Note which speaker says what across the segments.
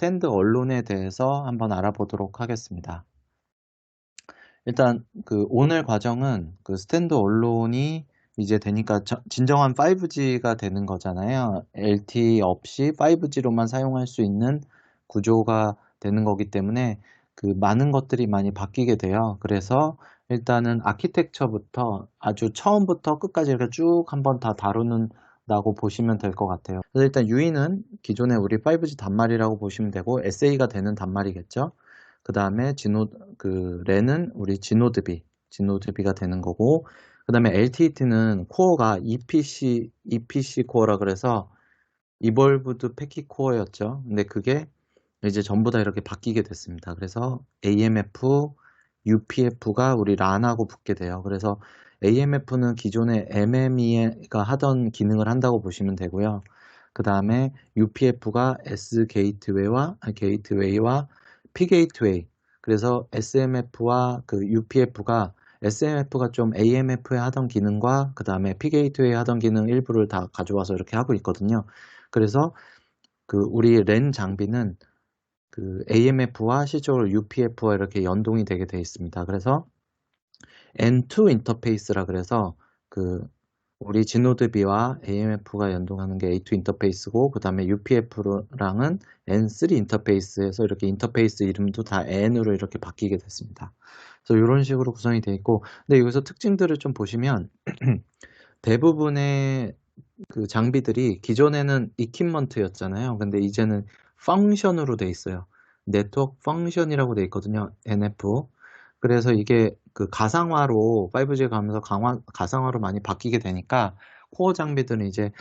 Speaker 1: 스탠드 언론에 대해서 한번 알아보도록 하겠습니다. 일단 오늘 과정은 스탠드 언론이 이제 되니까 진정한 5G가 되는 거잖아요. LTE 없이 5G로만 사용할 수 있는 구조가 되는 거기 때문에 많은 것들이 많이 바뀌게 돼요. 그래서 일단은 아키텍처부터 아주 처음부터 끝까지 이렇게 쭉 한번 다 다루는다고 보시면 될 것 같아요. 그래서 일단 UE는 기존에 우리 5G 단말이라고 보시면 되고 SA가 되는 단말이겠죠. 그 다음에 랜은 우리 지노드비가 되는 거고, 그 다음에 LTE는 코어가 EPC 코어라 그래서 이볼브드 패킷 코어였죠. 근데 그게 이제 전부 다 이렇게 바뀌게 됐습니다. 그래서 AMF, UPF가 우리 란하고 붙게 돼요. 그래서 AMF는 기존에 MME가 하던 기능을 한다고 보시면 되고요. 그 다음에 UPF가 게이트웨이와 P 게이트웨이. 그래서 SMF와 SMF가 좀 AMF에 하던 기능과 그 다음에 P 게이트웨이 하던 기능 일부를 다 가져와서 이렇게 하고 있거든요. 그래서 우리 랜 장비는 AMF와 실제로 UPF와 이렇게 연동이 되게 되어 있습니다. 그래서 N2 인터페이스라 그래서 우리 지노드비와 AMF가 연동하는 게 A2 인터페이스고, 그 다음에 UPF랑은 N3 인터페이스에서 이렇게 인터페이스 이름도 다 N으로 이렇게 바뀌게 됐습니다. 그래서 이런 식으로 구성이 되어 있고, 근데 여기서 특징들을 좀 보시면 대부분의 장비들이 기존에는 이퀴먼트였잖아요. 근데 이제는 펑션으로 돼 있어요. 네트워크 펑션이라고 돼 있거든요. NF. 그래서 이게 가상화로 5G 가면서 가상화로 많이 바뀌게 되니까 코어 장비들은 이제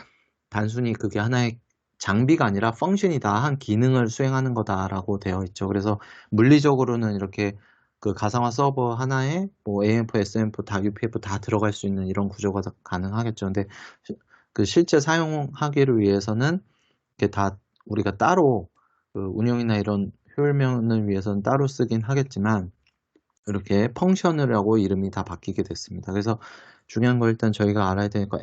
Speaker 1: 단순히 그게 하나의 장비가 아니라 펑션이다, 한 기능을 수행하는 거다라고 되어 있죠. 그래서 물리적으로는 이렇게 가상화 서버 하나에 뭐 AMF, SMF, 다 UPF 다 들어갈 수 있는 이런 구조가 가능하겠죠. 근데 실제 사용하기를 위해서는 이게 다 우리가 따로 운영이나 이런 효율면을 위해서는 따로 쓰긴 하겠지만 이렇게 펑션이라고 이름이 다 바뀌게 됐습니다. 그래서 중요한 거 일단 저희가 알아야 되니까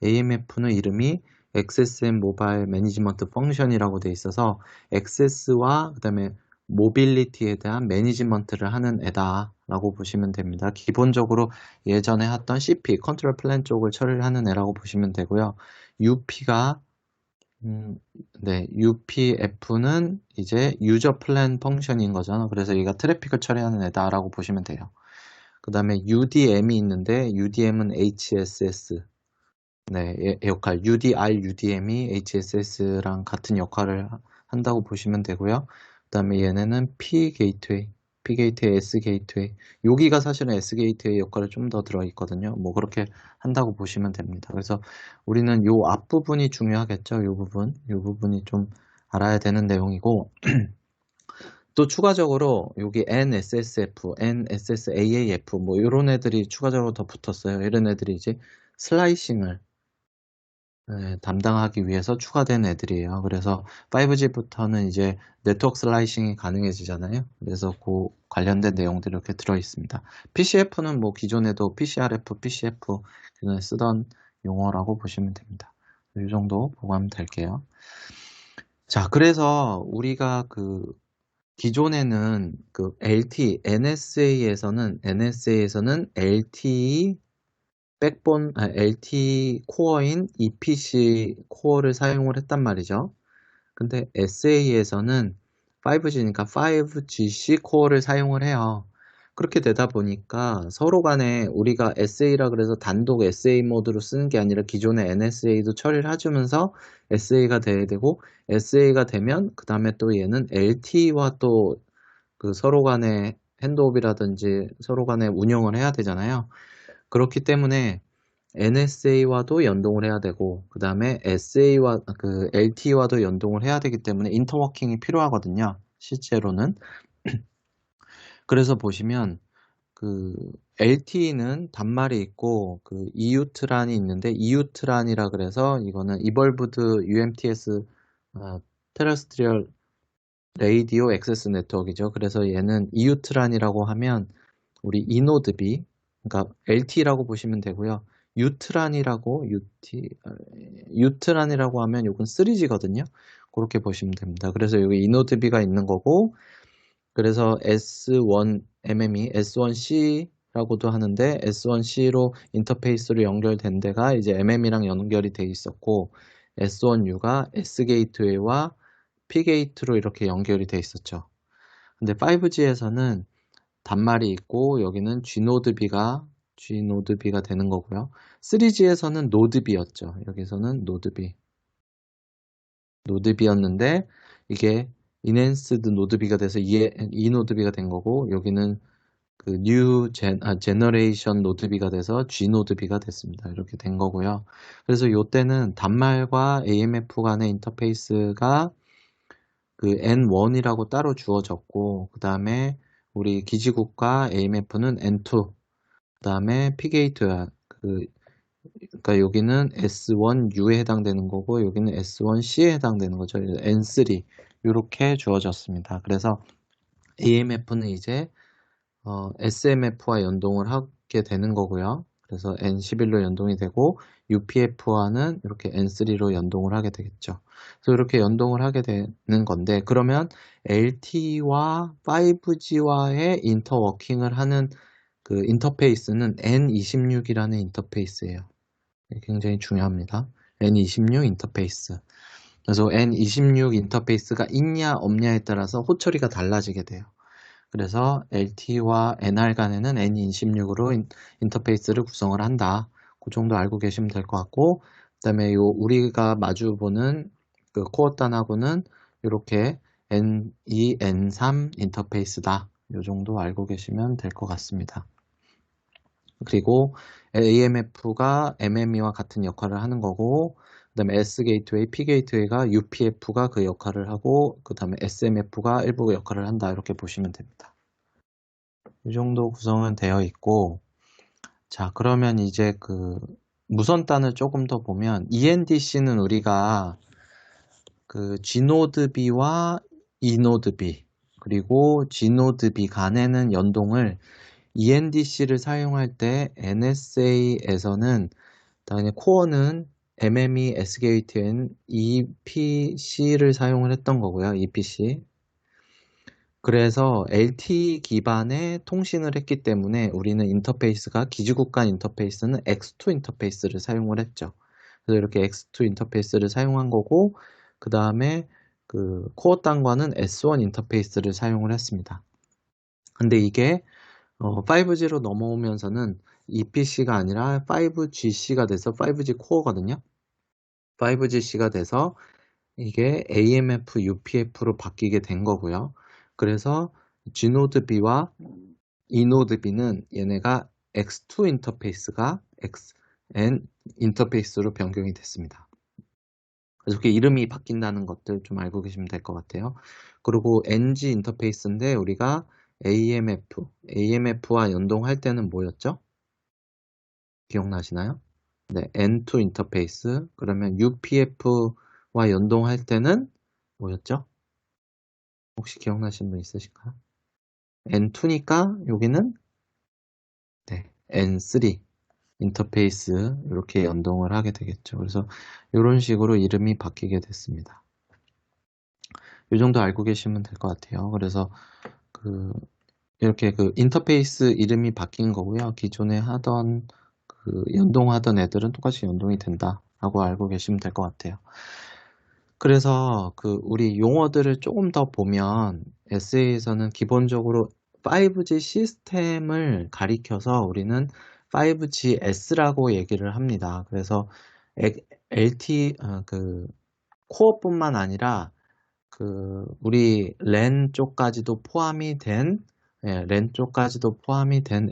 Speaker 1: AMF는 이름이 XSM 모바일 매니지먼트 펑션이라고 돼 있어서 액세스와 그 다음에 모빌리티에 대한 매니지먼트를 하는 애다라고 보시면 됩니다. 기본적으로 예전에 했던 CP, 컨트롤 플랜 쪽을 처리를 하는 애라고 보시면 되고요. UPF는 이제 유저 플랜 펑션인 거죠. 그래서 얘가 트래픽을 처리하는 애다라고 보시면 돼요. 그 다음에 UDM이 있는데 UDM은 HSS, 역할, UDM이 HSS랑 같은 역할을 한다고 보시면 되고요. 그 다음에 얘네는 P 게이트웨이, S 게이트웨이. 여기가 사실은 S 게이트웨이 역할이 좀 더 들어있거든요. 뭐 그렇게 한다고 보시면 됩니다. 그래서 우리는 요 앞부분이 중요하겠죠. 요 부분이 좀 알아야 되는 내용이고, 또 추가적으로 여기 NSSF, NSSAAF 뭐 이런 애들이 추가적으로 더 붙었어요. 이런 애들이 이제 슬라이싱을 담당하기 위해서 추가된 애들이에요. 그래서 5G부터는 이제 네트워크 슬라이싱이 가능해지잖아요. 그래서 그 관련된 내용들이 이렇게 들어있습니다. PCF는 뭐 기존에도 PCRF, PCF 기존에 쓰던 용어라고 보시면 됩니다. 이 정도 보고 하면 될게요. 자, 그래서 우리가 기존에는 LTE, NSA에서는 LTE LTE 코어인 EPC 코어를 사용을 했단 말이죠. 근데 SA에서는 5G니까 5GC 코어를 사용을 해요. 그렇게 되다 보니까 서로 간에 우리가 SA라 그래서 단독 SA 모드로 쓰는 게 아니라 기존의 NSA도 처리를 해주면서 SA가 돼야 되고, SA가 되면 그 다음에 또 얘는 LTE와 또 서로 간의 핸드오프라든지 서로 간에 운영을 해야 되잖아요. 그렇기 때문에 NSA와도 연동을 해야 되고, 그 다음에 LTE와도 연동을 해야 되기 때문에 인터워킹이 필요하거든요. 실제로는. 그래서 보시면 LTE는 단말이 있고 EU트란이 있는데, EU트란이라 그래서 이거는 이벌브드 UMTS 테레스트리얼 레이디오 액세스 네트워크이죠. 그래서 얘는 EU트란이라고 하면 우리 이노드비, 그러니까 LTE라고 보시면 되고요. 유트란이라고 하면 이건 3G거든요. 그렇게 보시면 됩니다. 그래서 여기 이노드비가 있는 거고, 그래서 S1 MM이 S1C라고도 하는데 S1C로 인터페이스로 연결된 데가 이제 MM이랑 연결이 돼 있었고, S1U가 S 게이트웨이와 P 게이트로 이렇게 연결이 돼 있었죠. 근데 5G에서는 단말이 있고 여기는 G노드B가 되는 거고요. 3G에서는 노드B였죠. 여기서는 노드B였는데 이게 인핸스드 노드B가 돼서 E노드B가 된 거고, 여기는 그 제너레이션 노드B가 돼서 G노드B가 됐습니다. 이렇게 된 거고요. 그래서 이때는 단말과 AMF 간의 인터페이스가 그 N1이라고 따로 주어졌고, 그 다음에 우리 기지국과 AMF는 N2, 그 다음에 P게이트야. 그러니까 여기는 S1U에 해당되는 거고, 여기는 S1C에 해당되는 거죠. N3 이렇게 주어졌습니다. 그래서 AMF는 이제 SMF와 연동을 하게 되는 거고요. 그래서 N11로 연동이 되고 UPF와는 이렇게 N3로 연동을 하게 되겠죠. 그래서 이렇게 연동을 하게 되는 건데, 그러면 LTE와 5G와의 인터워킹을 하는 그 인터페이스는 N26이라는 인터페이스예요. 굉장히 중요합니다. N26 인터페이스. 그래서 N26 인터페이스가 있냐 없냐에 따라서 호처리가 달라지게 돼요. 그래서 LTE와 NR 간에는 N26으로 인터페이스를 구성을 한다. 그 정도 알고 계시면 될 것 같고, 그 다음에 우리가 마주 보는 그 코어 단하고는 이렇게 N2, N3 인터페이스다. 이 정도 알고 계시면 될 것 같습니다. 그리고 AMF가 MME와 같은 역할을 하는 거고, 그 다음에 S 게이트웨이, P 게이트웨이가 UPF가 그 역할을 하고, 그 다음에 SMF가 일부 역할을 한다. 이렇게 보시면 됩니다. 이 정도 구성은 되어 있고, 자, 그러면 이제 그 무선단을 조금 더 보면, ENDC는 우리가 그 G노드-B와 E노드-B, 그리고 G노드-B 간에는 연동을 ENDC를 사용할 때 NSA에서는 당연히 코어는 MME, SGATN, EPC를 사용을 했던 거고요. EPC. 그래서 LTE 기반의 통신을 했기 때문에 우리는 인터페이스가 기지국 간 인터페이스는 X2 인터페이스를 사용을 했죠. 그래서 이렇게 X2 인터페이스를 사용한 거고, 그 다음에 그 코어 단과는 S1 인터페이스를 사용을 했습니다. 근데 이게 5G로 넘어오면서는 EPC가 아니라 5GC가 돼서 5G 코어거든요. 5GC가 돼서 이게 AMF, UPF로 바뀌게 된 거고요. 그래서 G노드-B와 E노드-B는 얘네가 X2 인터페이스가 XN 인터페이스로 변경이 됐습니다. 그래서 이렇게 이름이 바뀐다는 것들 좀 알고 계시면 될 것 같아요. 그리고 NG 인터페이스인데 우리가 AMF와 연동할 때는 뭐였죠? 기억나시나요? 네, N2 인터페이스. 그러면 UPF와 연동할 때는 뭐였죠? 혹시 기억나시는 분 있으실까요? N2니까 여기는 네, N3 인터페이스 이렇게 연동을 하게 되겠죠. 그래서 이런 식으로 이름이 바뀌게 됐습니다. 이 정도 알고 계시면 될 것 같아요. 그래서 이렇게 그 인터페이스 이름이 바뀐 거고요. 기존에 하던 연동하던 애들은 똑같이 연동이 된다라고 알고 계시면 될 것 같아요. 그래서 우리 용어들을 조금 더 보면 SA에서는 기본적으로 5G 시스템을 가리켜서 우리는 5GS라고 얘기를 합니다. 그래서 LT 코어뿐만 아니라 우리 랜 쪽까지도 포함이 된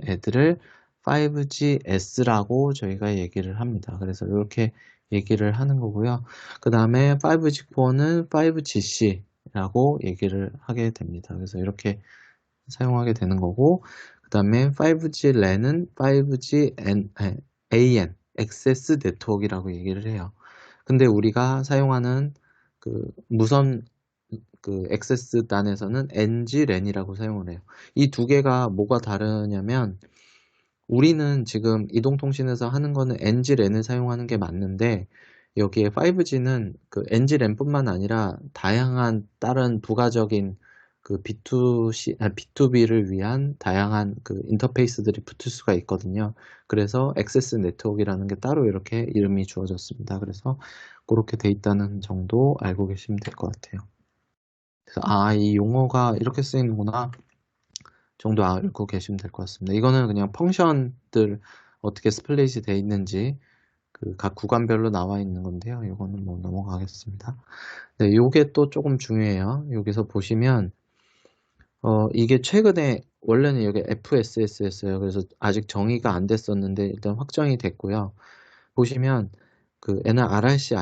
Speaker 1: 애들을 5GS라고 저희가 얘기를 합니다. 그래서 이렇게 얘기를 하는 거고요. 그 다음에 5G 코어는 5GC라고 얘기를 하게 됩니다. 그래서 이렇게 사용하게 되는 거고, 그 다음에 5G 랜은 5G AN, 액세스 네트워크라고 얘기를 해요. 근데 우리가 사용하는 무선 액세스 단에서는 NG랜이라고 사용을 해요. 이 두 개가 뭐가 다르냐면, 우리는 지금 이동통신에서 하는 거는 NG랜을 사용하는 게 맞는데, 여기에 5G는 그 NG랜뿐만 아니라 다양한 다른 부가적인 그 B2B를 위한 다양한 그 인터페이스들이 붙을 수가 있거든요. 그래서 액세스 네트워크라는 게 따로 이렇게 이름이 주어졌습니다. 그래서 그렇게 돼 있다는 정도 알고 계시면 될 것 같아요. 그래서 이 용어가 이렇게 쓰이는구나 정도 알고 계시면 될 것 같습니다. 이거는 그냥 펑션들 어떻게 스플릿이 돼 있는지 그 각 구간별로 나와 있는 건데요. 이거는 뭐 넘어가겠습니다. 네, 요게 또 조금 중요해요. 여기서 보시면 이게 최근에 원래는 여기 FSS였어요. 그래서 아직 정의가 안 됐었는데 일단 확정이 됐고요. 보시면 그 얘는 RRC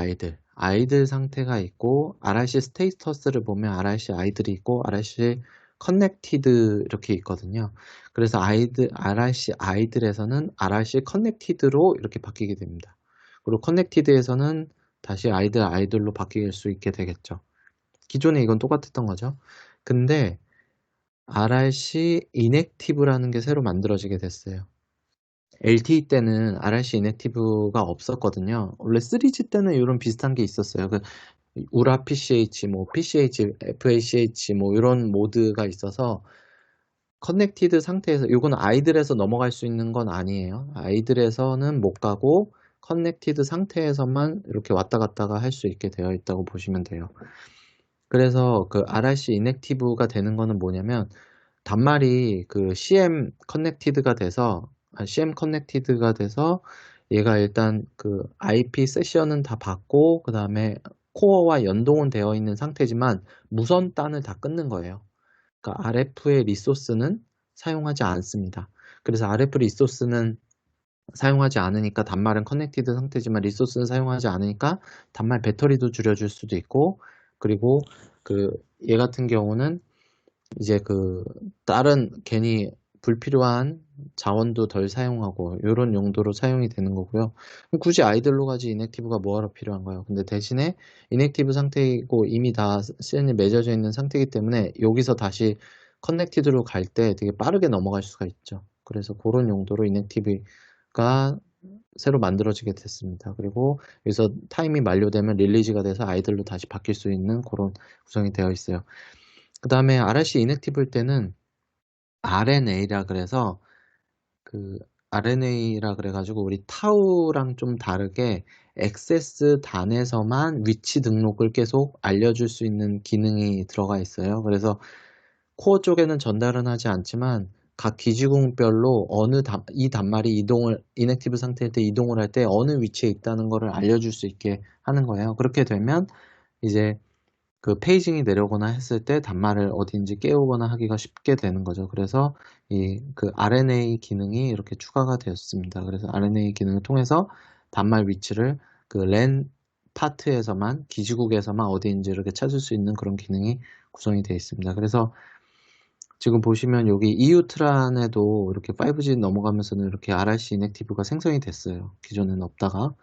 Speaker 1: 아이들 상태가 있고 RRC 스테이터스를 보면 RRC 아이들이 있고 RRC 커넥티드 이렇게 있거든요. 그래서 RRC 아이들에서는 RRC 커넥티드로 이렇게 바뀌게 됩니다. 그리고 커넥티드에서는 다시 아이들로 바뀔 수 있게 되겠죠. 기존에 이건 똑같았던 거죠. 근데 RRC 인액티브라는 게 새로 만들어지게 됐어요. LTE 때는 RRC 인액티브가 없었거든요. 원래 3G 때는 이런 비슷한 게 있었어요. 그 우라 PCH, 뭐 PCH, FACH 뭐 이런 모드가 있어서 커넥티드 상태에서 이건 아이들에서 넘어갈 수 있는 건 아니에요. 아이들에서는 못 가고 커넥티드 상태에서만 이렇게 왔다 갔다가 할 수 있게 되어 있다고 보시면 돼요. 그래서 그 RRC 인액티브가 되는 거는 뭐냐면 단말이 그 CM 커넥티드가 돼서 얘가 일단 그 IP 세션은 다 받고 그 다음에 코어와 연동은 되어 있는 상태지만 무선 단을 다 끊는 거예요. 그러니까 RF의 리소스는 사용하지 않습니다. 그래서 RF 리소스는 사용하지 않으니까 단말은 커넥티드 상태지만 리소스는 사용하지 않으니까 단말 배터리도 줄여줄 수도 있고 그리고 그 얘 같은 경우는 이제 그 다른 괜히 불필요한 자원도 덜 사용하고 이런 용도로 사용이 되는 거고요. 굳이 아이들로 가지 인액티브가 뭐하러 필요한 거예요. 근데 대신에 인액티브 상태이고 이미 다 시즌이 맺어져 있는 상태이기 때문에 여기서 다시 커넥티드로 갈 때 되게 빠르게 넘어갈 수가 있죠. 그래서 그런 용도로 인액티브가 새로 만들어지게 됐습니다. 그리고 여기서 타임이 만료되면 릴리즈가 돼서 아이들로 다시 바뀔 수 있는 그런 구성이 되어 있어요. 그 다음에 RRC 인액티브일 때는 RNA라 그래서 그 RNA라 그래가지고 우리 타우랑 좀 다르게 액세스 단에서만 위치 등록을 계속 알려줄 수 있는 기능이 들어가 있어요. 그래서 코어 쪽에는 전달은 하지 않지만 각 기지국별로 이 단말이 인액티브 상태일 때 이동을 할 때 어느 위치에 있다는 것을 알려줄 수 있게 하는 거예요. 그렇게 되면 이제 그 페이징이 내려오거나 했을 때 단말을 어딘지 깨우거나 하기가 쉽게 되는 거죠. 그래서 이 그 RNA 기능이 이렇게 추가가 되었습니다. 그래서 RNA 기능을 통해서 단말 위치를 그 랜 파트에서만 기지국에서만 어디인지 이렇게 찾을 수 있는 그런 기능이 구성이 되어 있습니다. 그래서 지금 보시면 여기 EU트란에도 이렇게 5G 넘어가면서는 이렇게 RRC 인액티브가 생성이 됐어요. 기존에는 없다가.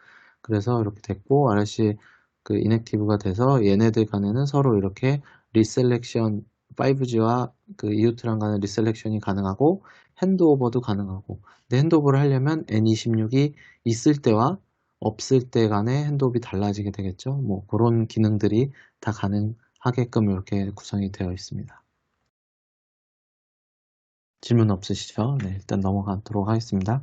Speaker 1: 그래서 이렇게 됐고, RRC 그 인액티브가 돼서 얘네들 간에는 서로 이렇게 리셀렉션, 5G와 그 EU트란 간의 리셀렉션이 가능하고, 핸드오버도 가능하고. 근데 핸드오버를 하려면 N26이 있을 때와 없을 때 간의 핸드오버이 달라지게 되겠죠. 뭐 그런 기능들이 다 가능하게끔 이렇게 구성이 되어 있습니다. 질문 없으시죠? 네, 일단 넘어가도록 하겠습니다.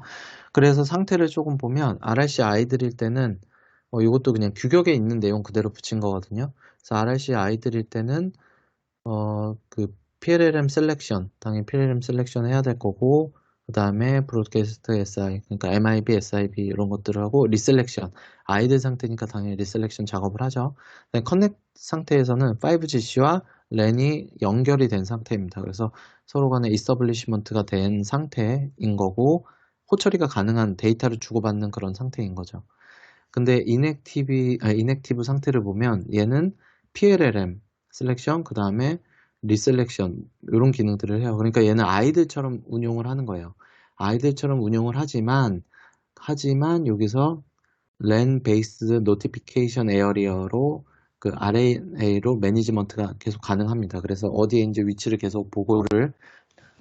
Speaker 1: 그래서 상태를 조금 보면 RRC 아이들일 때는 이것도 그냥 규격에 있는 내용 그대로 붙인 거거든요. 그래서 RRC 아이들일 때는 그 PLLM 셀렉션, 당연히 PLLM 셀렉션 해야 될 거고 그 다음에 브로드캐스트 SI, 그러니까 MIB, SIB 이런 것들을 하고 리셀렉션, 아이들 상태니까 당연히 리셀렉션 작업을 하죠. 커넥 상태에서는 5GC와 랜이 연결이 된 상태입니다. 그래서 서로 간에 이서블리시먼트가 된 상태인 거고 호처리가 가능한 데이터를 주고받는 그런 상태인 거죠. 근데 인액티브 상태를 보면 얘는 PLLM 셀렉션, 그 다음에 리셀렉션 이런 기능들을 해요. 그러니까 얘는 아이들처럼 운용을 하는 거예요. 아이들처럼 운용을 하지만 여기서 LAN based notification area로 그 RNA로 매니지먼트가 계속 가능합니다. 그래서 어디에 이제 위치를 계속 보고를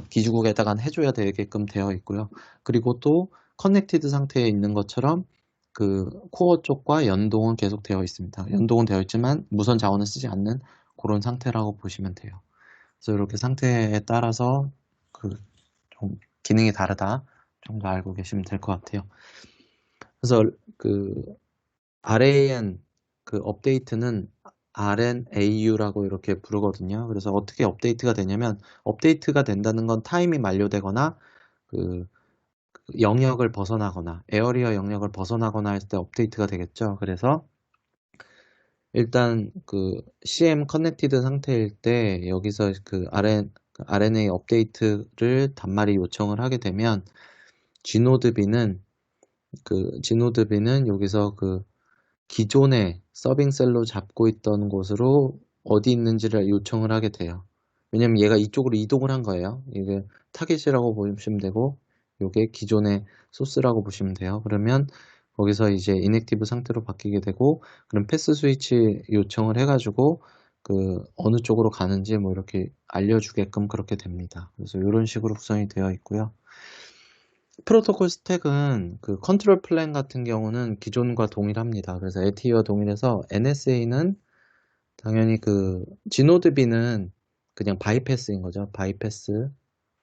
Speaker 1: 기지국에다가 해줘야 되게끔 되어 있고요. 그리고 또 커넥티드 상태에 있는 것처럼 그 코어 쪽과 연동은 계속 되어 있습니다. 연동은 되어 있지만 무선 자원을 쓰지 않는 그런 상태라고 보시면 돼요. 그래서 이렇게 상태에 따라서 그 좀 기능이 다르다 정도 알고 계시면 될 것 같아요. 그래서 그 RAN 그 업데이트는 RNAU라고 이렇게 부르거든요. 그래서 어떻게 업데이트가 되냐면 업데이트가 된다는 건 타임이 만료되거나 그 영역을 벗어나거나 에어리어 영역을 벗어나거나 했을 때 업데이트가 되겠죠. 그래서 일단 그 CM 커넥티드 상태일 때 여기서 그 RNA 업데이트를 단말이 요청을 하게 되면 G노드비는 여기서 그 기존의 서빙 셀로 잡고 있던 곳으로 어디 있는지를 요청을 하게 돼요. 왜냐면 얘가 이쪽으로 이동을 한 거예요. 이게 타겟이라고 보시면 되고 이게 기존의 소스라고 보시면 돼요. 그러면 거기서 이제 인액티브 상태로 바뀌게 되고 그럼 패스 스위치 요청을 해가지고 그 어느 쪽으로 가는지 뭐 이렇게 알려주게끔 그렇게 됩니다. 그래서 이런 식으로 구성이 되어 있고요. 프로토콜 스택은 그 컨트롤 플랜 같은 경우는 기존과 동일합니다. 그래서 LTE와 동일해서 NSA는 당연히 그 G노드비는 그냥 바이패스인 거죠.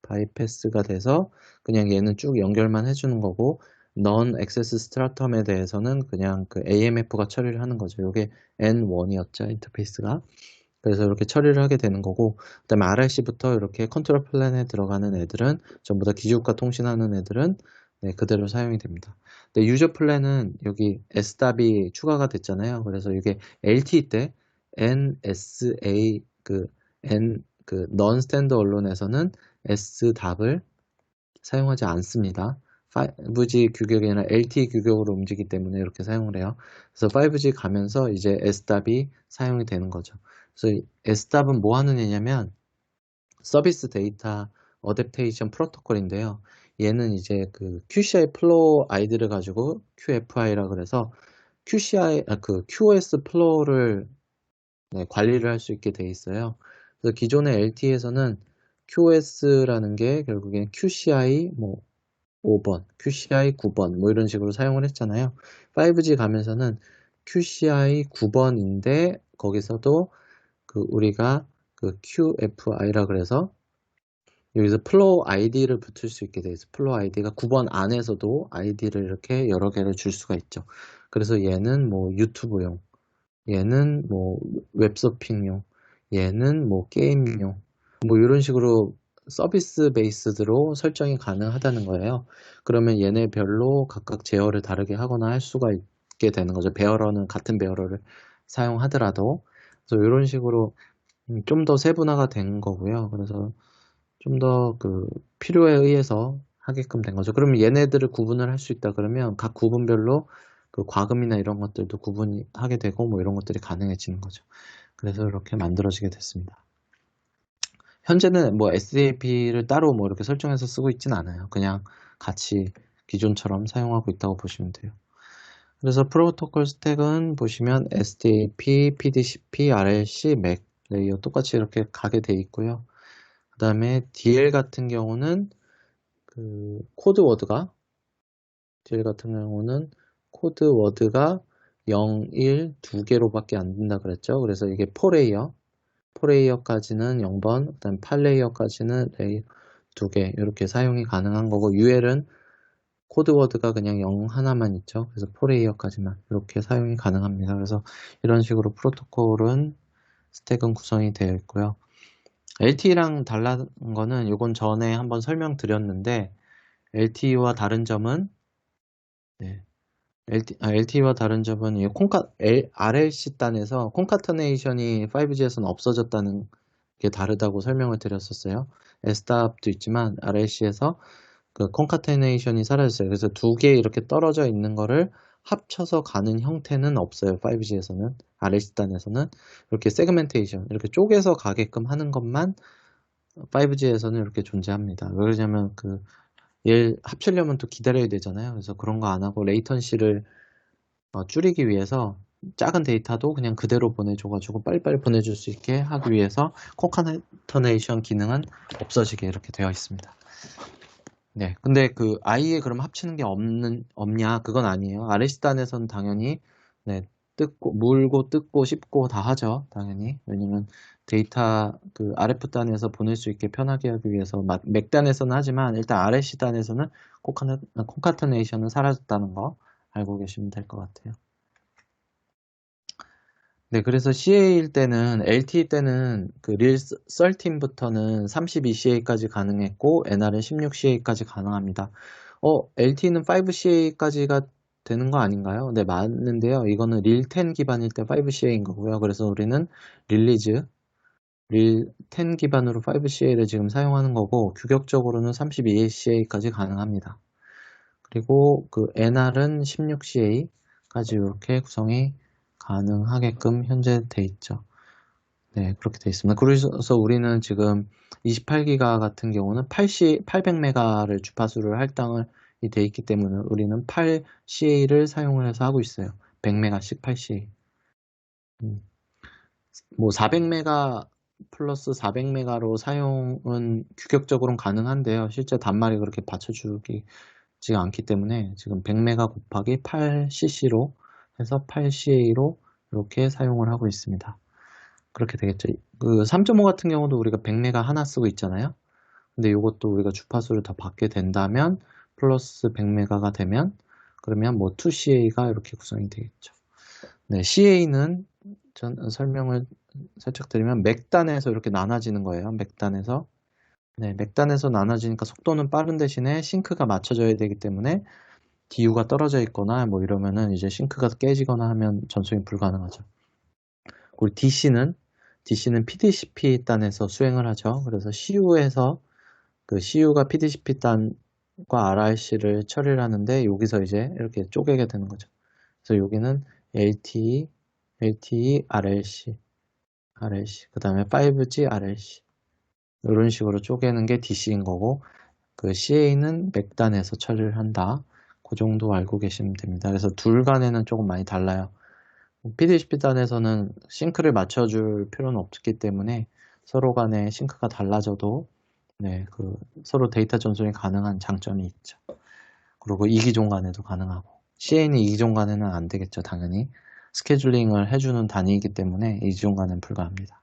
Speaker 1: 바이패스가 돼서 그냥 얘는 쭉 연결만 해주는 거고 넌 액세스 스트라텀에 대해서는 그냥 그 AMF가 처리를 하는 거죠. 이게 N1이었죠. 인터페이스가. 그래서 이렇게 처리를 하게 되는 거고 그 다음에 RRC부터 이렇게 컨트롤 플랜에 들어가는 애들은 전부 다 기지국과 통신하는 애들은 네, 그대로 사용이 됩니다. 근데 유저 플랜은 여기 SDAB이 추가가 됐잖아요. 그래서 이게 LTE 때 NSA non stand alone에서는 SDAB을 사용하지 않습니다. 5G 규격이 아니라 LTE 규격으로 움직이기 때문에 이렇게 사용을 해요. 그래서 5G 가면서 이제 SDAB이 사용이 되는 거죠. 그래서 SDAB은 뭐 하는 애냐면 서비스 데이터 어댑테이션 프로토콜인데요. 얘는 이제 그 QCI 플로우 아이디를 가지고 QFI라 그래서 QoS 플로우를 네, 관리를 할 수 있게 돼 있어요. 그래서 기존의 LTE에서는 QoS라는 게 결국엔 QCI 뭐 5번, QCI 9번 뭐 이런 식으로 사용을 했잖아요. 5G 가면서는 QCI 9번인데 거기서도 그 우리가 그 QFI라 그래서 여기서 플로우 아이디를 붙일 수 있게 돼 있어. 플로우 아이디가 9번 안에서도 아이디를 이렇게 여러 개를 줄 수가 있죠. 그래서 얘는 뭐 유튜브용, 얘는 뭐 웹서핑용, 얘는 뭐 게임용, 뭐 이런 식으로 서비스 베이스드로 설정이 가능하다는 거예요. 그러면 얘네별로 각각 제어를 다르게 하거나 할 수가 있게 되는 거죠. 베어러는 같은 베어러를 사용하더라도. 그래서 이런 식으로 좀 더 세분화가 된 거고요. 그래서 좀 더 그 필요에 의해서 하게끔 된 거죠. 그러면 얘네들을 구분을 할 수 있다 그러면 각 구분별로 그 과금이나 이런 것들도 구분하게 되고 뭐 이런 것들이 가능해지는 거죠. 그래서 이렇게 만들어지게 됐습니다. 현재는 뭐 SAP를 따로 뭐 이렇게 설정해서 쓰고 있진 않아요. 그냥 같이 기존처럼 사용하고 있다고 보시면 돼요. 그래서 프로토콜 스택은 보시면 SDAP, PDCP, RLC, MAC 레이어 똑같이 이렇게 가게 돼 있고요. 그 다음에 DL 같은 경우는 그 DL 같은 경우는 코드워드가 0, 1, 2개로밖에 안 된다 그랬죠. 그래서 이게 4레이어까지는 0번, 그 다음 8레이어까지는 레이어 2개 이렇게 사용이 가능한 거고 UL은 코드워드가 그냥 0 하나만 있죠. 그래서 4레이어까지만 이렇게 사용이 가능합니다. 그래서 이런 식으로 프로토콜은 스택은 구성이 되어 있고요. LTE랑 달라는 거는 이건 전에 한번 설명드렸는데 LTE와 다른 점은 LTE와 다른 점은 RLC 단에서 콘카터네이션이 5G에서는 없어졌다는 게 다르다고 설명을 드렸었어요. SDAP도 있지만 RLC에서 그 콘카테네이션이 사라졌어요. 그래서 두 개 이렇게 떨어져 있는 거를 합쳐서 가는 형태는 없어요. 5G에서는 RLC단에서는 이렇게 세그멘테이션 이렇게 쪼개서 가게끔 하는 것만 5G에서는 이렇게 존재합니다. 왜 그러냐면 그 얘 합치려면 또 기다려야 되잖아요. 그래서 그런 거 안 하고 레이턴시를 줄이기 위해서 작은 데이터도 그냥 그대로 보내줘가지고 빨리빨리 보내줄 수 있게 하기 위해서 콘카테네이션 기능은 없어지게 이렇게 되어 있습니다. 네. 근데 그 아예 그럼 합치는 게 없냐? 그건 아니에요. RS단에서는 당연히 네, 물고 뜯고 씹고 다 하죠. 당연히. 왜냐면 데이터 그 RF단에서 보낼 수 있게 편하게 하기 위해서 맥단에서는 하지만 일단 RS단에서는 콘카테네이션은 사라졌다는 거 알고 계시면 될 것 같아요. 네, 그래서 CA일 때는, LTE 때는 그 릴 13부터는 32CA까지 가능했고, NR은 16CA까지 가능합니다. LTE는 5CA까지가 되는 거 아닌가요? 네, 맞는데요. 이거는 릴 10 기반일 때 5CA인 거고요. 그래서 우리는 릴리즈, 릴 10 기반으로 5CA를 지금 사용하는 거고, 규격적으로는 32CA까지 가능합니다. 그리고 그 NR은 16CA까지 이렇게 구성이 가능하게끔 현재 돼 있죠. 네, 그렇게 돼 있습니다. 그래서 우리는 지금 28기가 같은 경우는 800메가를 주파수를 할당을 돼 있기 때문에 우리는 8CA를 사용을 해서 하고 있어요. 100메가씩 8CA. 뭐 400메가 플러스 400메가로 사용은 규격적으로는 가능한데요. 실제 단말이 그렇게 받쳐주지가 않기 때문에 지금 100메가 곱하기 8cc로 해서 8CA로 이렇게 사용을 하고 있습니다. 그렇게 되겠죠. 그 3.5 같은 경우도 우리가 100메가 하나 쓰고 있잖아요. 근데 이것도 우리가 주파수를 더 받게 된다면 플러스 100메가가 되면 그러면 뭐 2CA가 이렇게 구성이 되겠죠. 네, CA는 전 설명을 살짝 드리면 맥단에서 이렇게 나눠지는 거예요. 맥단에서. 네, 맥단에서 나눠지니까 속도는 빠른 대신에 싱크가 맞춰져야 되기 때문에 DU가 떨어져 있거나 뭐 이러면은 이제 싱크가 깨지거나 하면 전송이 불가능하죠. 그리고 DC는 PDCP 단에서 수행을 하죠. 그래서 CU에서 그 CU가 PDCP 단과 RRC를 처리를 하는데 여기서 이제 이렇게 쪼개게 되는 거죠. 그래서 여기는 LTE, RLC, 그 다음에 5G, RLC 이런 식으로 쪼개는 게 DC인 거고 그 CA는 맥단에서 처리를 한다. 그 정도 알고 계시면 됩니다. 그래서 둘 간에는 조금 많이 달라요. PDCP 단에서는 싱크를 맞춰줄 필요는 없기 때문에 서로 간에 싱크가 달라져도 네, 그 서로 데이터 전송이 가능한 장점이 있죠. 그리고 이기종 간에도 가능하고 CA는 이기종 간에는 안 되겠죠. 당연히 스케줄링을 해주는 단위이기 때문에 이기종 간은 불가합니다.